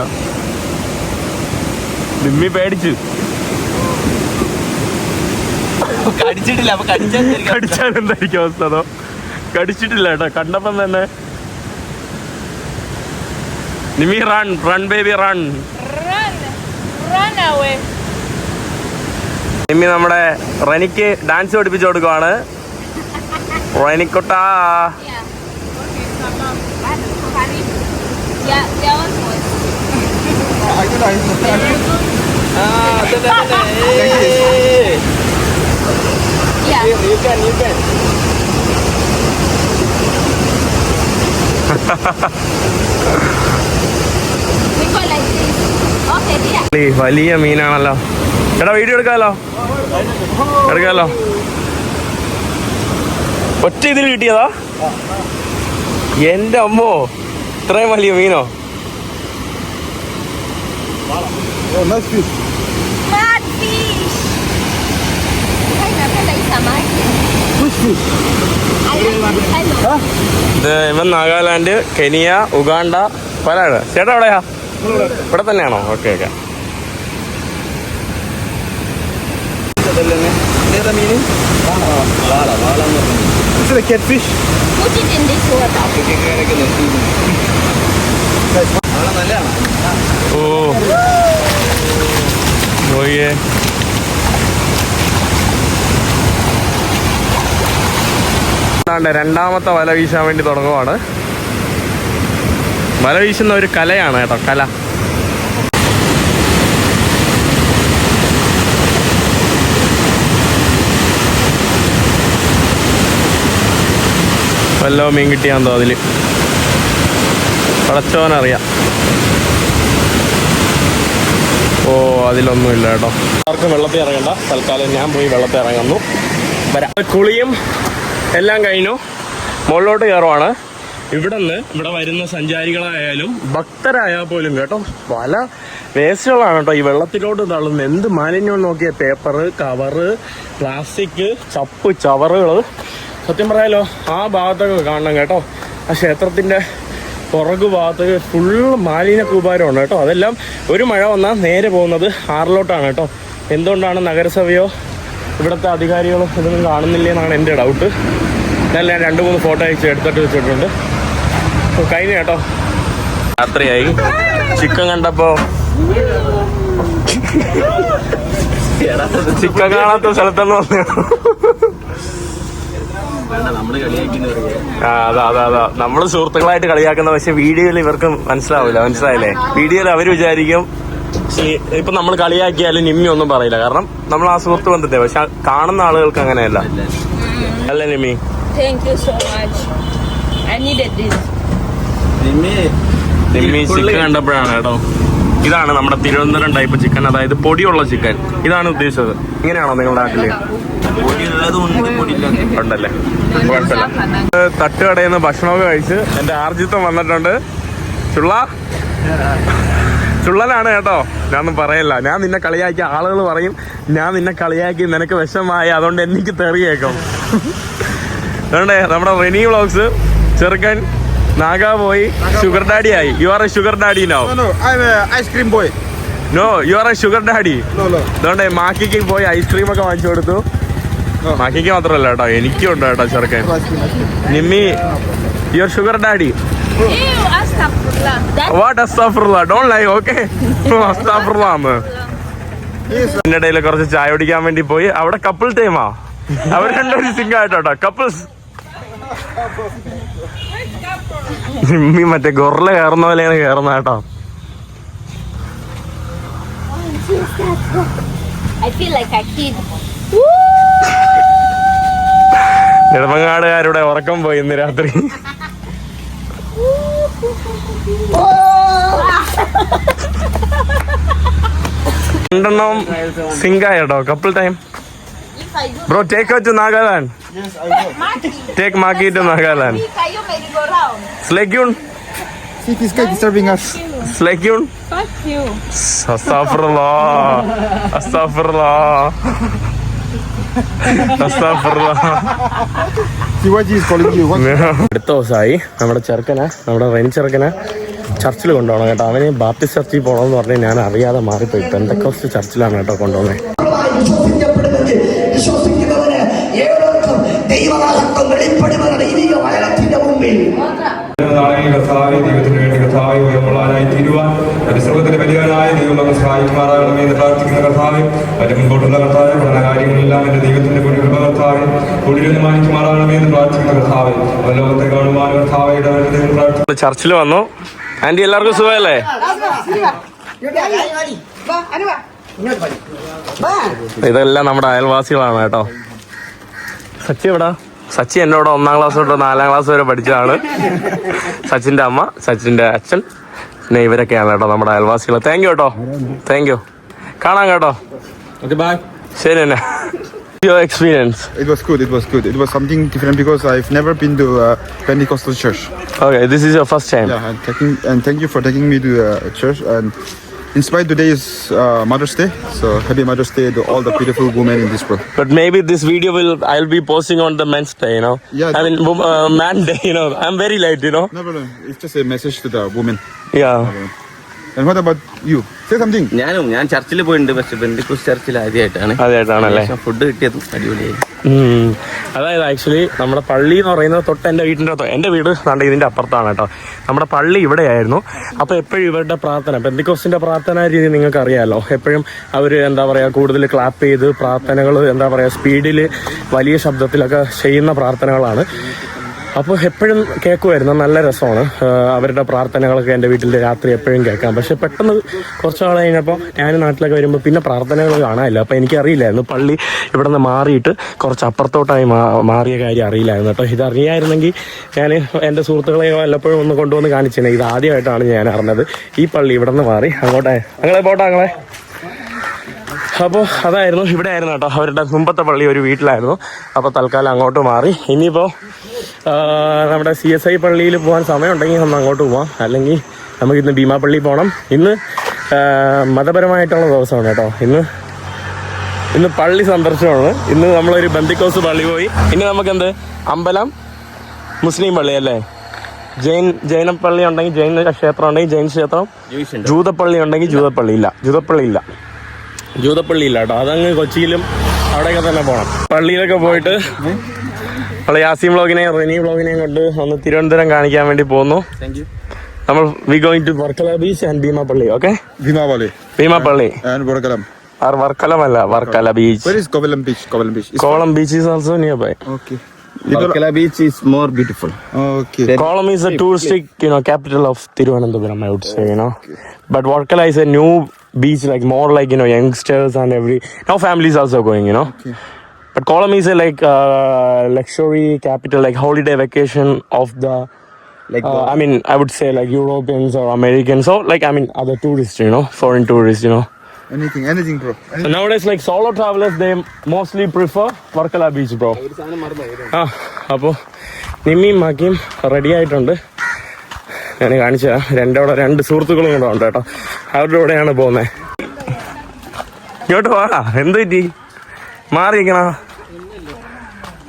നിമ്മി പേടിച്ചു. കടിച്ചിട്ടില്ല, അപ്പൊ കടിച്ചാൽ എന്തായിരിക്കും അവസ്ഥ? അതോ കടിച്ചിട്ടില്ല കേട്ടോ, കണ്ടപ്പം തന്നെ. Nimmi run baby run. Nimmi നമ്മുടെ റനിക്ക് ഡാൻസ് പഠിപ്പിച്ചു കൊടുക്കുവാണ്. റനിക്കുട്ടാ You can. വലിയ മീനാണല്ലോ. എടാ വീഡിയോ എടുക്കാലോ. ഒറ്റ ഇതിൽ കിട്ടിയതാ? എന്റെ അമ്മോ, ഇത്രയും വലിയ മീനോ? ഇത് ഇവൻ നാഗാലാൻഡ്, കെനിയ, ഉഗാണ്ട, പല. ചേട്ടാ എവിടെയാ? ഇവിടെ തന്നെയാണോ? ഓക്കെ. ഓയേ രണ്ടാമത്തെ വല വീശാൻ വേണ്ടി തുടങ്ങുവാണ്. വല വീശുന്ന ഒരു കലയാണ് കേട്ടോ, കല. വല്ലോ മീൻ കിട്ടിയാന്തോ അതില്, പടച്ചോനറിയാം. ഓ അതിലൊന്നുമില്ല കേട്ടോ. ആർക്കും വെള്ളത്തിൽ ഇറങ്ങണ്ട, തൽക്കാലം ഞാൻ പോയി വെള്ളത്തിൽ ഇറങ്ങുന്നു. വരാം. കുളിയും എല്ലാം കഴിഞ്ഞു, മുകളിലോട്ട് കയറുവാണ്. ഇവിടെ വരുന്ന സഞ്ചാരികളായാലും ഭക്തരായാൽ പോലും കേട്ടോ, പല വേസ്റ്റുകളാണ് കേട്ടോ ഈ വെള്ളത്തിലോട്ട് തള്ളുന്നത്. എന്ത് മാലിന്യം നോക്കിയ, പേപ്പറ്, കവറ്, പ്ലാസ്റ്റിക്, ചപ്പ്, ചവറുകൾ. സത്യം പറയാലോ, ആ ഭാഗത്തൊക്കെ കാണണം കേട്ടോ. ആ ക്ഷേത്രത്തിന്റെ പുറകു ഭാഗത്ത് ഫുള്ള് മാലിന്യ കൂമ്പാരമാണ് കേട്ടോ. അതെല്ലാം ഒരു മഴ വന്നാൽ നേരെ പോകുന്നത് ആറിലോട്ടാണ് കേട്ടോ. എന്തുകൊണ്ടാണ് നഗരസഭയോ ഇവിടുത്തെ അധികാരികളോ ഇതൊന്നും കാണുന്നില്ലേ എന്നാണ് എൻ്റെ ഡൗട്ട്. ഞാൻ 2-3 ഫോട്ടോ അയച്ച് എടുത്തിട്ട് വെച്ചിട്ടുണ്ട്. കഴിഞ്ഞു കേട്ടോ. രാത്രിയായി. ചിക്കൻ കണ്ടപ്പോ ചിക്കൻ കാണാത്ത സ്ഥലത്തെന്ന് പറഞ്ഞു. അതാ നമ്മള് സുഹൃത്തുക്കളായിട്ട് കളിയാക്കുന്ന, പക്ഷെ വീഡിയോയിൽ ഇവർക്ക് മനസ്സിലാവില്ല. മനസ്സിലായില്ലേ? വീഡിയോയിൽ അവർ വിചാരിക്കും ഇപ്പൊ നമ്മൾ കളിയാക്കിയാലും നിമ്മി ഒന്നും പറയില്ല, കാരണം നമ്മൾ ആ സുഹൃത്ത് ബന്ധത്തെ. പക്ഷെ കാണുന്ന ആളുകൾക്ക് അങ്ങനെയല്ല അല്ലേ Nimmi? Thank you so much. I needed this. Nimmi chicken കണ്ടപ്പോഴാണ് കേട്ടോ. ഇതാണ് നമ്മുടെ തിരുവനന്തപുരം ടൈപ്പ് ചിക്കൻ, അതായത് പൊടിയുള്ള ചിക്കൻ. ഇതാണ് ഉദ്ദേശിച്ചത്. ഇങ്ങനെയാണോ നിങ്ങളുടെ നാട്ടില്? ഉണ്ടല്ലേ, കുഴപ്പമില്ല. തട്ടുകടയിൽ നിന്ന് ഭക്ഷണമൊക്കെ കഴിച്ച് എന്റെ ആർജിത്വം വന്നിട്ടുണ്ട്. ചുള്ളനാണ് കേട്ടോ, ഞാനൊന്നും പറയല്ല. ഞാൻ നിന്നെ കളിയാക്കിയ ആളുകൾ പറയും ഞാൻ നിന്നെ കളിയാക്കി നിനക്ക് വിഷമായി, അതുകൊണ്ട് എനിക്ക് തെറിയേക്കും. അതുകൊണ്ട് നമ്മുടെ റെനി വ്ളോഗ്സ് ചെറുക്കൻ നാഗ പോയി ഷുഗർ ഡാഡി ആയി. You are a sugar daddy now. Ice cream boy. No, you are a sugar daddy. അതുകൊണ്ട് മാക്കിക്ക് പോയി ഐസ്ക്രീം ഒക്കെ വാങ്ങിച്ചു കൊടുത്തു. മാക്കിക്ക് മാത്രമല്ല കേട്ടോ, എനിക്കും ഉണ്ട് കേട്ടോ ചെറുക്കൻ. Nimmi, you are sugar daddy. What astaghfirullah? Don't lie, okay? Astaghfirullah എന്ന്. ഇതിന്റെ ഇടയിൽ കുറച്ച് ചായ കുടിക്കാൻ വേണ്ടി പോയി. അവിടെ കപ്പിൾ ടൈമാ. അവർ രണ്ടുപേരും സിംഗ് ആയിട്ടോ കപ്പിൾസ്. നിമ്മി മറ്റേ ഗൊറല കയറുന്ന പോലെയാണ് കയറുന്ന കേട്ടോ. നെടുമങ്ങാടുകാരുടെ ഉറക്കം പോയി ഇന്ന് രാത്രി. രണ്ടെണ്ണം സിങ്കായ കേട്ടോ, couple time. Bro take to Nagaland. Take മാക്കി ടു നാഗാലാൻഡ്. സ്ലെക്യൂൺ. See this guy disturbing us. സ്ലെക്യൂൺ. Fuck you. അസ്തഗ്ഫിറുല്ലാഹ്. അസ്തഗ്ഫിറുല്ലാഹ്. അസ്തഗ്ഫിറുല്ലാഹ്. Siwaji is calling you. What? അടുത്ത ദിവസമായി നമ്മുടെ ചെറുക്കനെ, നമ്മുടെ റെനി ചെറുക്കനെ ചർച്ചിൽ കൊണ്ടുപോകണം കേട്ടോ. അവന് ബാപ്റ്റിസ്റ്റ് ചർച്ചിൽ പോകണമെന്ന് പറഞ്ഞ് ഞാൻ അറിയാതെ മാറിപ്പോയി. പെന്തക്കോസ്റ്റ് ചർച്ചിലാണ് കേട്ടോ കൊണ്ടുപോകുന്നത്. ദൈവത്തിന് വേണ്ടി കർത്താവെ ഉയർന്നവനായി തീരുവാൻ പരിശ്രമത്തിന്റെ വലിയവനായ ദൈവം നമുക്ക് സഹായിക്കുമാറാകണമേ എന്ന് പ്രാർത്ഥിക്കുന്ന കർത്താവെ, മറ്റു മുൻപോട്ടുള്ള കർത്താവെ, പഠന കാര്യങ്ങളെല്ലാം എന്റെ ദൈവത്തിന്റെ കൂടി കൃപ കർത്താവെ കൂടിയിരുന്ന് മാനിക്കുമാറാകണമേ എന്ന് പ്രാർത്ഥിക്കുന്ന കർത്താവെ, ലോകത്തെ കാണുവാൻ കർത്താവെ ഇടവരുതെന്ന് പ്രാർത്ഥിക്കുന്നു. ചർച്ചിൽ വന്നു. ആന്റി എല്ലാവർക്കും സുഖമല്ലേ? ഇതെല്ലാം നമ്മുടെ അയൽവാസികളാണ് കേട്ടോ. സച്ചി എവിടാ? സച്ചി എന്നോട് 1ാം ക്ലാസ് തൊട്ട് 4ാം ക്ലാസ് വരെ പഠിച്ചതാണ്. സച്ചിന്റെ അമ്മ, സച്ചിന്റെ അച്ഛൻ, പിന്നെ ഇവരൊക്കെയാണ് കേട്ടോ നമ്മുടെ അയൽവാസികൾ. താങ്ക് യു കേട്ടോ, താങ്ക് യു. കാണാം കേട്ടോ. ശരി തന്നെ. Your experience? It was good. It was good. It was something different because I've never been to a Pentecostal church. Okay, this is your first time. Yeah, and thank you for taking me to church. And in spite today is Mother's Day, so happy Mother's Day to all the beautiful women in this world. But maybe this video I'll be posting on the men's day, you know. Yeah. I mean, man day, you know. I'm very late, you know. No problem. It's just a message to the women. Yeah. And what about you? Say something. ഞാൻ ചർച്ചിൽ പോയിട്ടുണ്ട്, പക്ഷെ ബെന്തിക്കോസ് ചർച്ചിൽ ആദ്യമായിട്ടാണ്. അതായിട്ടാണല്ലേ food കിട്ടിയതും അടിപൊളിയായി. അതായത് actually നമ്മുടെ പള്ളി എന്ന് പറയുന്നത് തൊട്ട് എൻ്റെ വീട് കണ്ട ഇതിൻ്റെ അപ്പുറത്താണ് കേട്ടോ. നമ്മുടെ പള്ളി ഇവിടെയായിരുന്നു. അപ്പോൾ എപ്പോഴും ഇവരുടെ പ്രാർത്ഥന, പെന്തിക്കോസ്റ്റിൻ്റെ പ്രാർത്ഥന രീതി നിങ്ങൾക്ക് അറിയാമല്ലോ. എപ്പോഴും അവർ എന്താ പറയുക, കൂടുതൽ ക്ലാപ്പ് ചെയ്ത് പ്രാർത്ഥനകൾ എന്താ പറയുക സ്പീഡിൽ വലിയ ശബ്ദത്തിലൊക്കെ ചെയ്യുന്ന പ്രാർത്ഥനകളാണ്. അപ്പോൾ എപ്പോഴും കേൾക്കുമായിരുന്നു, നല്ല രസമാണ് അവരുടെ പ്രാർത്ഥനകളൊക്കെ. എൻ്റെ വീട്ടിൽ രാത്രി എപ്പോഴും കേൾക്കാം. പക്ഷെ പെട്ടെന്ന് കുറച്ച് നാൾ കഴിഞ്ഞപ്പോൾ ഞാൻ നാട്ടിലൊക്കെ വരുമ്പോൾ പിന്നെ പ്രാർത്ഥനകൾ കാണാനില്ല. അപ്പോൾ എനിക്കറിയില്ലായിരുന്നു പള്ളി ഇവിടെ നിന്ന് മാറിയിട്ട് കുറച്ച് അപ്പുറത്തോട്ടായി മാറിയ കാര്യം അറിയില്ലായിരുന്നു കേട്ടോ. ഇതറിയായിരുന്നെങ്കിൽ ഞാൻ എൻ്റെ സുഹൃത്തുക്കളെ വല്ലപ്പോഴും ഒന്ന് കൊണ്ടുവന്ന് കാണിച്ചേനെ. ഇത് ആദ്യമായിട്ടാണ് ഞാൻ അറിഞ്ഞത്. ഈ പള്ളി ഇവിടെ നിന്ന് മാറി അങ്ങോട്ടേ പോട്ടെ ഞങ്ങളെ. അപ്പോൾ അതായിരുന്നു, ഇവിടെ ആയിരുന്നു കേട്ടോ അവരുടെ മുമ്പത്തെ പള്ളി, ഒരു വീട്ടിലായിരുന്നു. അപ്പോൾ തൽക്കാലം അങ്ങോട്ട് മാറി. ഇനിയിപ്പോൾ നമ്മുടെ CSI പള്ളിയിൽ പോകാൻ സമയമുണ്ടെങ്കിൽ ഒന്ന് അങ്ങോട്ട് പോവാം, അല്ലെങ്കിൽ നമുക്കിന്ന് ഭീമാപ്പള്ളി പോകണം. ഇന്ന് മതപരമായിട്ടുള്ള ദിവസമാണ് കേട്ടോ. ഇന്ന് പള്ളി സന്ദർശനമാണ്. ഇന്ന് നമ്മളൊരു ബന്ദിക്കോസ് പള്ളി പോയി. ഇനി നമുക്കെന്ത് അമ്പലം, മുസ്ലിം പള്ളി അല്ലേ, ജൈന പള്ളി ഉണ്ടെങ്കിൽ ജൈന ക്ഷേത്രം ഉണ്ടെങ്കിൽ ജൈൻ ക്ഷേത്രം, ജൂതപ്പള്ളി ഉണ്ടെങ്കിൽ ജൂതപ്പള്ളി ഇല്ല കേട്ടോ. അതങ്ങ് കൊച്ചിയിലും അവിടെയൊക്കെ തന്നെ പോകണം. പള്ളിയിലൊക്കെ പോയിട്ട് നമ്മൾ യാസീം വ്ളോഗിനെയും റെനി വ്ളോഗിനെയും കൊണ്ട് ഒന്ന് തിരുവനന്തപുരം കാണിക്കാൻ വേണ്ടി പോകുന്നു. നമ്മൾ we going to Varkala beach and Beemapally. Okay, Beemapally And Varkalam. വർക്കലമല്ല, Varkala beach. Where is Kovalam Beach? Kovalam beach is also nearby. Okay. Varkala beach is more beautiful. Okay. Kovalam is the touristic, capital of Thiruvananthapuram, I would say, But Varkala is a new beach, like more like, youngsters and now families also going, Okay. But Kovalam is a luxury capital, like holiday vacation of the, I would say like Europeans or Americans, or other tourists, foreign tourists, Anything, bro. So nowadays, like solo travelers, they mostly prefer Varkala beach, bro. അപ്പോൾ നിമ്മിയും മാക്കിയും ready ആയിട്ടുണ്ട്. ഞാൻ കാണിച്ച രണ്ട് സുഹൃത്തുക്കളും കൂടെ ഉണ്ട് കേട്ടോ. അവരുടെ കൂടെയാണ് പോകുന്നത്. ഇങ്ങോട്ട് വാടാ, എന്ത് പറ്റി മാറിയിരിക്കണ?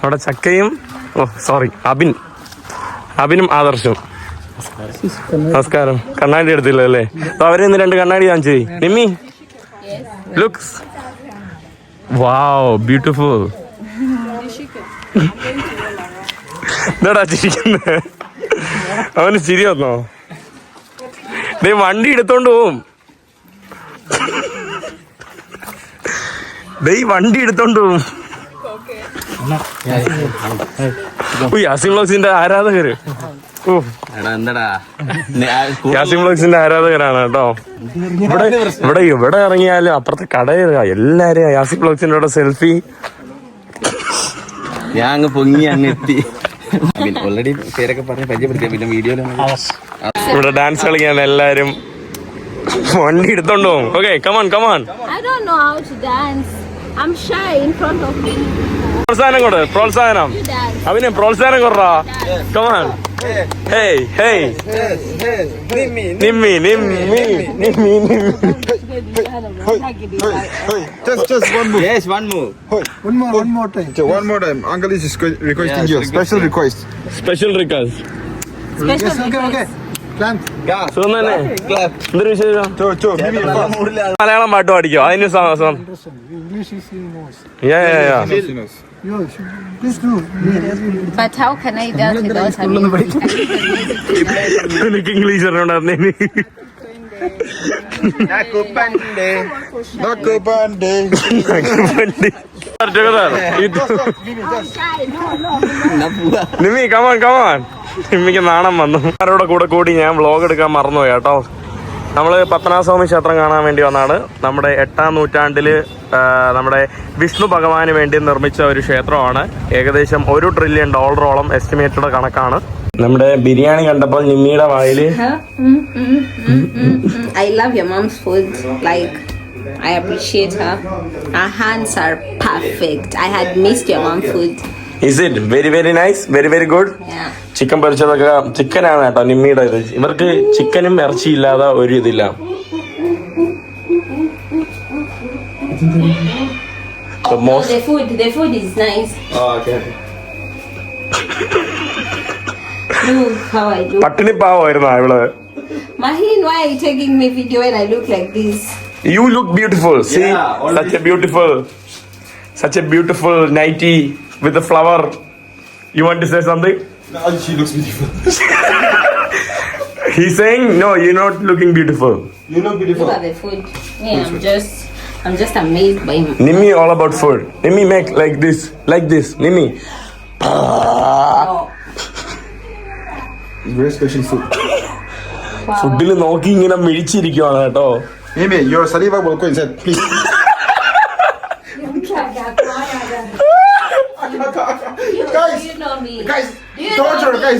അവിടെ ചക്കയും അബിനും ആദർശവും. നമസ്കാരം. കണ്ണാടി എടുത്തില്ല അല്ലേ? അപ്പൊ അവരെ ഇന്ന് 2 കണ്ണാടി കാണിച്ചു. നിമ്മി, ലുക്സ് വാവ്, ബ്യൂട്ടിഫുൾ. എന്താടാ ചിരിക്കുന്നത്? അവന് ചിരി വന്നോ? വണ്ടി എടുത്തോണ്ട് പോവും. വണ്ടി എടുത്തോണ്ട് പോവും. യാസിം വ്ളോഗ്സിന്റെ ആരാധകര്. യാസിം വ്ളോഗ്സിന്റെ ആരാധകരാണ് കേട്ടോ. ഇവിടെ ഇറങ്ങിയാലും അപ്പുറത്തെ കടയിൽ എല്ലാരും യാസിം വ്ളോഗ്സിന്റെ കൂടെ സെൽഫി. ഞാൻ അങ്ങ് പൊങ്ങി അങ്ങ് എത്തി. ഓൾറെഡി പേരൊക്കെ പറഞ്ഞ് പരിചയപ്പെടുത്തിയ പിന്നെ വീഡിയോയിലൊന്നും ഇവിടെ ഡാൻസ് കളിക്കാൻ എല്ലാരും വണ്ടി എടുത്തോണ്ട് പോകും. Okay come on come on. I don't know how to dance. I'm shy in front of me. പ്രോത്സാഹനം കൊടു, പ്രോത്സാഹനം. You dance. അവന് പ്രോത്സാഹനം കൊടുറാ. Come on. Hey hey Nimmi Nimmi Nimmi Nimmi. Just one more. Yes, one more. One more time. One more time. Uncle is requesting you. Special request. Special request. Okay. Clamp. സുഖം തന്നെ. എന്തൊരു വിശേഷം? Give me a pass. Malayalam പാട്ട് പാടിക്കോ, അതിന് സമയം. But how can I dance without having? എനിക്ക് English അറിയണ്ടായിരുന്നു. Nimmi come on come on. നിമ്മിക്ക് നാണം വന്നു. ആരോടെ കൂടെ കൂടി ഞാൻ വ്ളോഗ് എടുക്കാൻ മറന്നുപോയി കേട്ടോ. നമ്മൾ പത്മനാഭസ്വാമി ക്ഷേത്രം കാണാൻ വേണ്ടി വന്നതാണ്. നമ്മുടെ 8-ാം നൂറ്റാണ്ടില് നമ്മുടെ വിഷ്ണു ഭഗവാന് വേണ്ടി നിർമ്മിച്ച ഒരു ക്ഷേത്രമാണ്. ഏകദേശം $1 ട്രില്യൺ എസ്റ്റിമേറ്റഡ് കണക്കാണ്. നമ്മുടെ ബിരിയാണി കണ്ടപ്പോൾ നിമ്മിയുടെ വായില് I love your mom's food. Like, I appreciate her. Her hands are perfect. I had missed your mom's food. Is it very very nice, very very good? Yeah. Chicken പൊരിച്ചതൊക്കെ ചിക്കനാണ് കേട്ടോ നിമ്മിയുടെ ഇത്. ഇവർക്ക് ചിക്കനും ഇറച്ചി ഇല്ലാതെ ഒരു ഇതില്ല. The food is nice. Okay. Look how I look. പട്ടിണി പാവമായിരുന്നോ ഇവള്? Mahin, why are you taking me video when I look like this? You look beautiful. See, Yeah, always. such a beautiful nightie with a flower. You want to say something? No, she looks beautiful. He's saying no, you're not looking beautiful. You look beautiful. Look at the food. Yeah, I'm just amazed by Nimmi all about food. Nimmi make like this. Nimmi. It's very special food. ഫുഡിൽ നോക്കി ഇങ്ങനെ മിഴിച്ചിരിക്കുവാണ് കേട്ടോ. Mimi, your saliva will go inside, please. Guys, You know me. guys,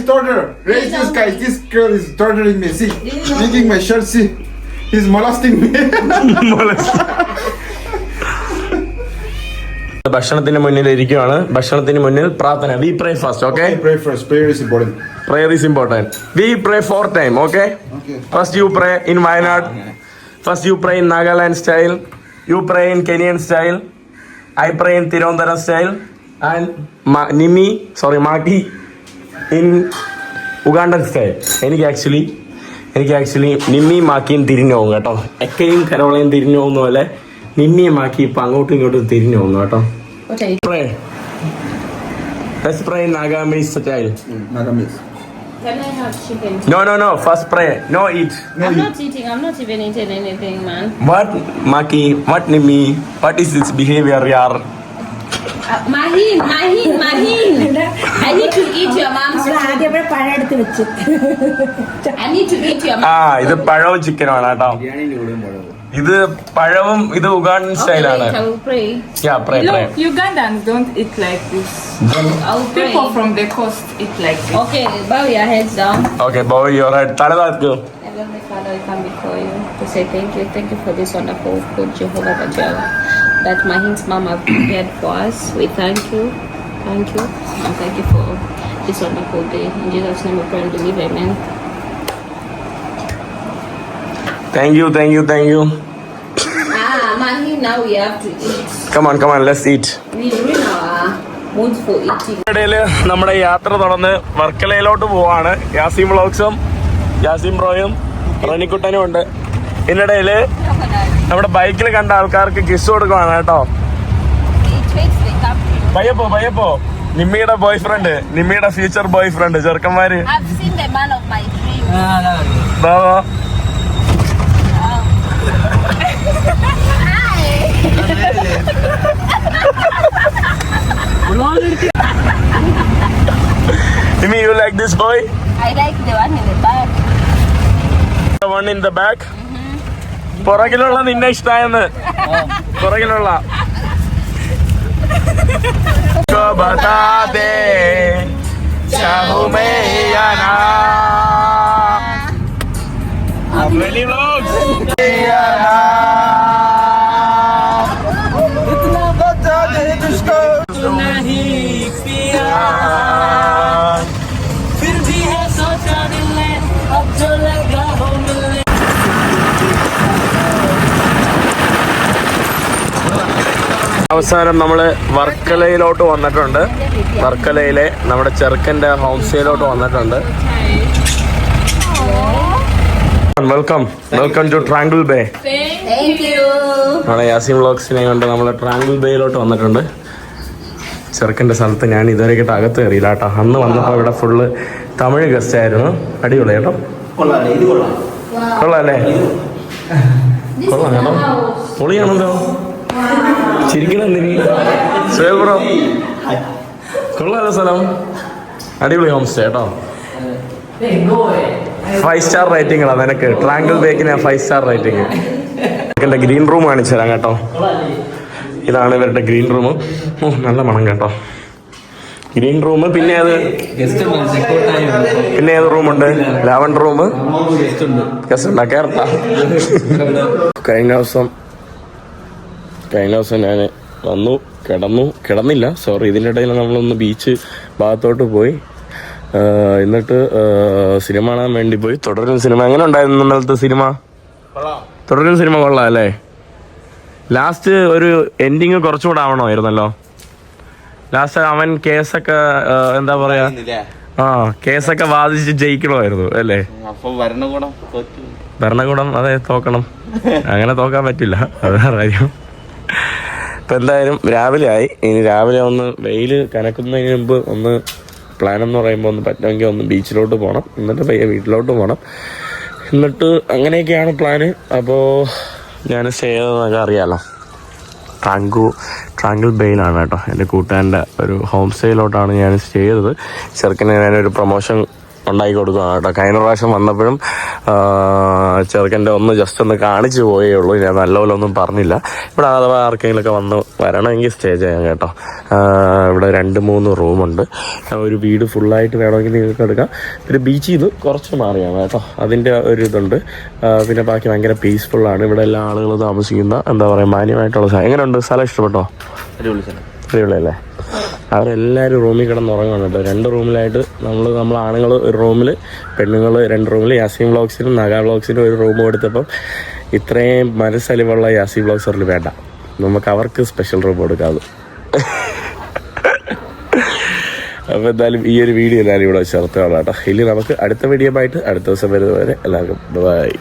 torture. Raise this, guys. This girl is torturing me. See, making my shirt. See, he's molesting me. ഭക്ഷണത്തിന് മുന്നിൽ ഇരിക്കുവാണ്. ഭക്ഷണത്തിന് മുന്നിൽ പ്രാർത്ഥന. We pray first, okay? Pray first. Prayer is important. Prayer is important. We pray 4 times, okay? Okay. First you pray in Wayanad. First you pray in Nagaland style. You pray in Kenyan style. I pray in Tirunelveli style. And Maki in Ugandan style. എനിക്ക് actually Nimmi മാക്കിയും തിരിഞ്ഞു പോകും കേട്ടോ. എക്കയും കരോളയും തിരിഞ്ഞു പോകുന്ന പോലെ നിമ്മിയും മാക്കി ഇപ്പൊ അങ്ങോട്ടും ഇങ്ങോട്ടും തിരിഞ്ഞു പോകുന്നു കേട്ടോ. What are you? Pray. Let's pray in Nagamese style. Nagamese. Can I have chicken? No. First pray. No eat. I'm not eating. I'm not even eating anything, man. What Maki? What Nimi? What is this behavior, yaar? Mahin. I need to eat your mom's food. I need to eat your mom's ഇത് പഴവും ചിക്കനുമാണ് കേട്ടോ. ഇത് പഴവും ഇത് Ugandan സ്റ്റൈലാണ്. I will pray. Pray. Ugandans don't eat like this. I will pray. People from the coast eat like this. Okay, bow your heads down. Okay, bow your head. തല താഴ്ത്തു. Heavenly Father, we come before you to say thank you. Thank you for this wonderful food, Jehovah Jireh, that Mahin's mom have prepared for us. We thank you. And thank you for this wonderful day. In Jesus' name we pray and believe, amen. Thank you. Mahin, now we have to eat. Come on, let's eat. We ruin our mood for eating. ഇടയില് നമ്മുടെ യാത്ര തുടർന്ന് വർക്കലയിലോട്ട് പോവാണ്. യാസിം വ്ളോഗ്സും യാസിം ബ്രോയും റണിക്കുട്ടനും ഉണ്ട്. ഇതിനിടയില് നമ്മുടെ ബൈക്കിൽ കണ്ട ആൾക്കാർക്ക് കിസ് കൊടുക്കുവാണ് കേട്ടോ. പയ്യപ്പോ നിമ്മിയുടെ ബോയ്ഫ്രണ്ട്, നിമ്മിയുടെ ഫ്യൂച്ചർ ബോയ്ഫ്രണ്ട്, ചെറുക്കന്മാര്. I've seen the man of my dreams. Nimmi, you like this boy? I like the one in the back. The one in the back? പുറകിലുള്ള നിന്നെ ഇഷ്ടായെന്ന്. പുറകിലുള്ള चाहूं मैं या ना Family Vlogs या ना इतना बता दे तुझको नहीं पिया फिर भी है सोचा दिल ने अब जो लगा हो मिलने അവസാനം നമ്മൾ വർക്കലയിലോട്ട് വന്നിട്ടുണ്ട്. വർക്കലയിലെ നമ്മുടെ ചെറുക്കൻ്റെ ഹോം സ്റ്റേയിലോട്ട് വന്നിട്ടുണ്ട്. Welcome to Tranquil Bay. നമ്മുടെ യാസിൻ വ്ളോഗ്സിനെ കൊണ്ട് നമ്മൾ ട്രാങ്കിൾ ബേയിലോട്ട് വന്നിട്ടുണ്ട്. ചെറുക്കൻ്റെ സ്ഥലത്ത് ഞാൻ ഇതുവരെയായിട്ട് അകത്ത് കയറിയില്ല കേട്ടോ. അന്ന് വന്നപ്പോൾ ഇവിടെ ഫുള്ള് തമിഴ് ഗസ്റ്റ് ആയിരുന്നു. അടിപൊളി കേട്ടോ. കൊള്ളാം അല്ലേ? കൊള്ളാം കേട്ടോ. പൊളിയാണല്ലോ. ചിരിക്കണെന്തിന് ബ്രോ? കൊള്ളാലോ സ്ഥലം. അടിപൊളി ഹോം സ്റ്റേ കേട്ടോ. 5 സ്റ്റാർ റേറ്റിംഗ് ആണ് നിനക്ക്. ട്രാങ്കിൾ ബേക്കിന് 5 സ്റ്റാർ റേറ്റിംഗ്. എൻ്റെ ഗ്രീൻ റൂം കാണിച്ചു തരാം കേട്ടോ. ഇതാണ് ഇവരുടെ ഗ്രീൻ റൂം. നല്ല മണം കേട്ടോ ഗ്രീൻ റൂം. പിന്നെ ഏത് റൂമുണ്ട്? Lavender room. ഗസ്റ്റ് ഉണ്ടാ കേരള. കഴിഞ്ഞ ദിവസം ഞാൻ കിടന്നില്ല സോറി. ഇതിൻ്റെ ഇടയിൽ നമ്മളൊന്ന് ബീച്ച് ഭാഗത്തോട്ട് പോയി. എന്നിട്ട് സിനിമ കാണാൻ വേണ്ടി പോയി. തുടരും സിനിമ എങ്ങനെ ഉണ്ടായിരുന്നു ഇന്നലത്തെ സിനിമ? തുടരും സിനിമ കൊള്ളാം അല്ലേ? ലാസ്റ്റ് ഒരു എൻഡിങ് കുറച്ചുകൂടെ ആവണമായിരുന്നല്ലോ. ലാസ്റ്റ് അവൻ കേസൊക്കെ എന്താ പറയാ കേസൊക്കെ വാദിച്ച് ജയിക്കണമായിരുന്നു അല്ലേ? ഭരണകൂടം അതെ തോക്കണം. അങ്ങനെ തോക്കാൻ പറ്റില്ല, അത് വേറെ കാര്യം. ഇപ്പം എന്തായാലും രാവിലെ ആയി. ഇനി രാവിലെ ഒന്ന് വെയിൽ കനക്കുന്നതിന് മുമ്പ് ഒന്ന് പ്ലാൻ എന്ന് പറയുമ്പോൾ ഒന്ന് പറ്റുമെങ്കിൽ ഒന്ന് ബീച്ചിലോട്ട് പോകണം. എന്നിട്ട് പയ്യെ വീട്ടിലോട്ട് പോകണം. എന്നിട്ട് അങ്ങനെയൊക്കെയാണ് പ്ലാന്. അപ്പോൾ ഞാൻ സ്റ്റേ ചെയ്തതെന്നൊക്കെ അറിയാമല്ലോ. ട്രാങ്കിൾ ബേയിലാണ് കേട്ടോ. എൻ്റെ കൂട്ടുകാരൻ്റെ ഒരു ഹോം സ്റ്റേയിലോട്ടാണ് ഞാൻ സ്റ്റേ ചെയ്തത്. ചെറുക്കനെ ഞാനൊരു പ്രൊമോഷൻ ഉണ്ടാക്കി കൊടുക്കുകയാണ് കേട്ടോ. കഴിഞ്ഞ പ്രാവശ്യം വന്നപ്പോഴും ചെറുക്കൻ്റെ ജസ്റ്റ് ഒന്ന് കാണിച്ചു പോയേ ഉള്ളൂ. ഞാൻ നല്ലപോലെ ഒന്നും പറഞ്ഞില്ല. ഇവിടെ അഥവാ ആർക്കെങ്കിലുമൊക്കെ വരണമെങ്കിൽ സ്റ്റേ ചെയ്യാം കേട്ടോ. ഇവിടെ 2-3 റൂമുണ്ട്. ഒരു വീട് ഫുള്ളായിട്ട് വേണമെങ്കിൽ നിങ്ങൾക്ക് എടുക്കാം. പിന്നെ ബീച്ചിൽ നിന്ന് കുറച്ച് മാറിയാണ് കേട്ടോ. അതിൻ്റെ ഒരു ഇതുണ്ട്. പിന്നെ ബാക്കി ഭയങ്കര പീസ്ഫുള്ളാണ്. ഇവിടെ എല്ലാ ആളുകളും താമസിക്കുന്ന എന്താ പറയുക മാന്യമായിട്ടുള്ള സ്ഥലം. എങ്ങനെയുണ്ട്? സ്ഥലം ഇഷ്ടപ്പെട്ടോ? അടിപൊളിയല്ലേ? അവരെല്ലാവരും റൂമിൽ കിടന്നുറങ്ങുകയാണ് കേട്ടോ. 2 റൂമിലായിട്ട് നമ്മൾ ആണുങ്ങൾ ഒരു റൂമിൽ, പെണ്ണുങ്ങൾ 2 റൂമിൽ. യാസീൻ വ്ളോഗ്സിനും നഗ വ്ളോഗ്സിനും ഒരു റൂം കൊടുത്തപ്പം ഇത്രയും മനസ്സലിവുള്ള യാസീൻ വ്ളോഗ്സറിൽ വേണ്ട, നമുക്ക് അവർക്ക് സ്പെഷ്യൽ റൂം കൊടുക്കാതെ. അപ്പോൾ എന്തായാലും ഈ ഒരു വീഡിയോ എല്ലാവരും ഇവിടെ ചേർത്തോളാം കേട്ടോ. ഇനി നമുക്ക് അടുത്ത വീഡിയോ ആയിട്ട് അടുത്ത ദിവസം വരുന്നത് വരെ എല്ലാവർക്കും ബൈ.